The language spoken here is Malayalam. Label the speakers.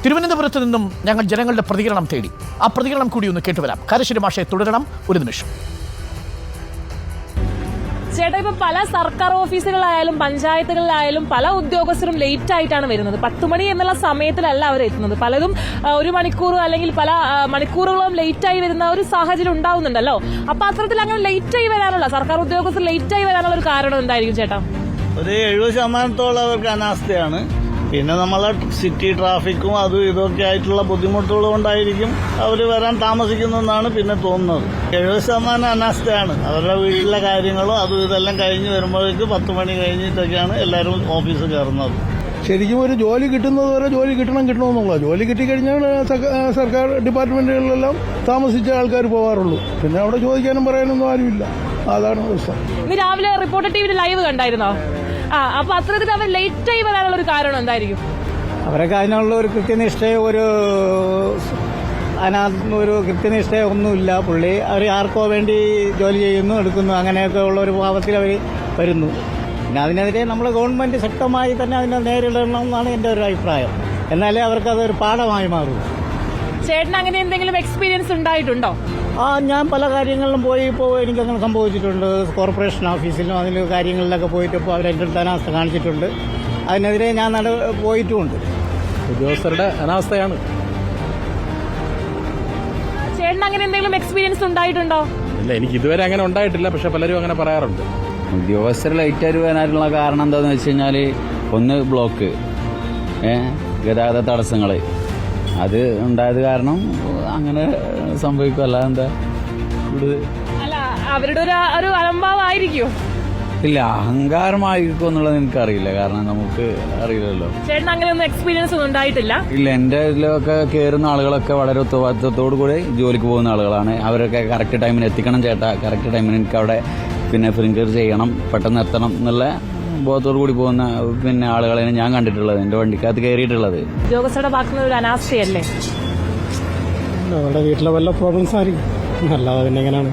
Speaker 1: തിരുവനന്തപുരത്ത് നിന്നും ഞങ്ങൾ ജനങ്ങളുടെ പ്രതികരണം തേടി. ആ പ്രതികരണം കൂടി ഒന്ന് കേട്ടുവരാം. കാരശ്ശേരി മാഷെ തുടരണം ഒരു നിമിഷം.
Speaker 2: ചേട്ടാ, ഇപ്പൊ പല സർക്കാർ ഓഫീസുകളിലായാലും പഞ്ചായത്തുകളിലായാലും പല ഉദ്യോഗസ്ഥരും ലേറ്റ് ആയിട്ടാണ് വരുന്നത്. 10 മണി എന്നുള്ള സമയത്തിലല്ല അവർ എത്തുന്നത്. പലതും 1 മണിക്കൂർ അല്ലെങ്കിൽ പല മണിക്കൂറുകളും ലേറ്റ് ആയി വരുന്ന ഒരു സാഹചര്യം ഉണ്ടാവുന്നുണ്ടല്ലോ. അപ്പൊ അത്തരത്തിൽ അങ്ങനെ ലേറ്റ് ആയി വരാനുള്ള സർക്കാർ ഉദ്യോഗസ്ഥർ ലേറ്റ് ആയി വരാനുള്ള ഒരു കാരണം എന്തായിരിക്കും ചേട്ടാ?
Speaker 3: ഒരു 70% അവർക്ക് അനാസ്ഥയാണ്. പിന്നെ നമ്മളെ സിറ്റി ട്രാഫിക്കും അതും ഇതൊക്കെ ആയിട്ടുള്ള ബുദ്ധിമുട്ടുകൾ കൊണ്ടായിരിക്കും അവർ വരാൻ താമസിക്കുന്നതെന്നാണ് പിന്നെ തോന്നുന്നത്. 70% അനാസ്ഥയാണ്. അവരുടെ വീട്ടിലെ കാര്യങ്ങളും അതും ഇതെല്ലാം കഴിഞ്ഞ് വരുമ്പോഴേക്ക് 10 മണി കഴിഞ്ഞിട്ടൊക്കെയാണ് എല്ലാവരും ഓഫീസിൽ കയറുന്നത്.
Speaker 4: ശരിക്കും ഒരു ജോലി കിട്ടുന്നത് വരെ ജോലി കിട്ടണമെന്നുള്ള ജോലി കിട്ടിക്കഴിഞ്ഞാൽ സർക്കാർ ഡിപ്പാർട്ട്മെന്റുകളിലെല്ലാം താമസിച്ച ആൾക്കാർ പോകാറുള്ളൂ. പിന്നെ അവിടെ ചോദിക്കാനും പറയാനൊന്നും ആരുമില്ല. അതാണ് അവസ്ഥ.
Speaker 2: ഇന്ന് രാവിലെ റിപ്പോർട്ടർ ടിവിയിൽ ലൈവ് കണ്ടായിരുന്നോ? അപ്പൊ അത്തരത്തിൽ അവർ ലേറ്റ് ആയി വരാനുള്ള ഒരു കാരണം എന്തായിരിക്കും?
Speaker 5: അവരൊക്കെ അതിനുള്ള ഒരു കൃത്യനിഷ്ഠയോ ഒരു കൃത്യനിഷ്ഠയോ ഒന്നുമില്ല. പുള്ളി അവർ ആർക്കോ വേണ്ടി ജോലി ചെയ്യുന്നു, എടുക്കുന്നു, അങ്ങനെയൊക്കെ ഉള്ള ഒരു ഭാവത്തിൽ അവർ വരുന്നു. പിന്നെ അതിനെതിരെ നമ്മൾ ഗവൺമെന്റ് ശക്തമായി തന്നെ അതിനെ നേരിടണമെന്നാണ് എൻ്റെ ഒരു അഭിപ്രായം. എന്നാലേ അവർക്ക് അതൊരു പാഠമായി മാറും.
Speaker 2: ചേട്ടന് അങ്ങനെ എന്തെങ്കിലും എക്സ്പീരിയൻസ് ഉണ്ടായിട്ടുണ്ടോ?
Speaker 5: ഞാൻ പല കാര്യങ്ങളിലും ഇപ്പോൾ എനിക്കങ്ങനെ സംഭവിച്ചിട്ടുണ്ട്. കോർപ്പറേഷൻ ഓഫീസിലും അതിൽ കാര്യങ്ങളിലൊക്കെ പോയിട്ട് ഇപ്പോൾ അവരെൻ്റെ അടുത്ത് അനാസ്ഥ കാണിച്ചിട്ടുണ്ട്. അതിനെതിരെ ഞാൻ പോയിട്ടുമുണ്ട്.
Speaker 6: ഉദ്യോഗസ്ഥരുടെ അനാസ്ഥയാണ്.
Speaker 2: ചേട്ടന് അങ്ങനെ എന്തെങ്കിലും എക്സ്പീരിയൻസ് ഉണ്ടായിട്ടുണ്ടോ?
Speaker 6: ഇല്ല, എനിക്ക് ഇതുവരെ അങ്ങനെ ഉണ്ടായിട്ടില്ല. പക്ഷെ പലരും അങ്ങനെ പറയാറുണ്ട്.
Speaker 7: ഉദ്യോഗസ്ഥർ ലൈറ്റായിട്ട് വരാനുള്ള കാരണം എന്താണെന്ന് വെച്ച് കഴിഞ്ഞാൽ, ഒന്ന് ബ്ലോക്ക്, ഗതാഗത തടസ്സങ്ങൾ, അത് ഉണ്ടായത് കാരണം അങ്ങനെ സംഭവിക്കും. അല്ലാതെ എന്താ
Speaker 2: അല്ല, അവരുടെ ഒരു അലംഭാവമായിരിക്കും.
Speaker 7: ഇല്ല, അഹങ്കാരമായിരിക്കും എന്നുള്ളത് എനിക്കറിയില്ല. കാരണം നമുക്ക് അറിയില്ലല്ലോ.
Speaker 2: ചേട്ടൻ അങ്ങനെ ഒന്നും എക്സ്പീരിയൻസ് ഒന്നും ഉണ്ടായിട്ടില്ല?
Speaker 7: ഇല്ല, എൻ്റെ ഇതിലൊക്കെ കയറുന്ന ആളുകളൊക്കെ വളരെ ഉത്തരവാദിത്വത്തോടു കൂടി ജോലിക്ക് പോകുന്ന ആളുകളാണ്. അവരൊക്കെ കറക്റ്റ് ടൈമിന് എത്തിക്കണം ചേട്ടാ, കറക്റ്റ് ടൈമിന് എനിക്ക് അവിടെ ഫിംഗർ ചെയ്യണം, പെട്ടെന്ന് എത്തണം എന്നുള്ള ബോധത്തോടു കൂടി പോകുന്ന ആളുകളെയാണ് ഞാൻ കണ്ടിട്ടുള്ളത്, എൻ്റെ വണ്ടിക്കകത്ത് കയറിയിട്ടുള്ളത്.
Speaker 2: ഉദ്യോഗസ്ഥരുടെ ഭാഗത്തുനിന്ന് ഒരു അനാസ്ഥയല്ലേ?
Speaker 4: അവരുടെ വീട്ടിലെ വല്ല പ്രോബ്ലംസ് ആയിരിക്കും, അല്ലാതെ പിന്നെ എങ്ങനെയാണ്?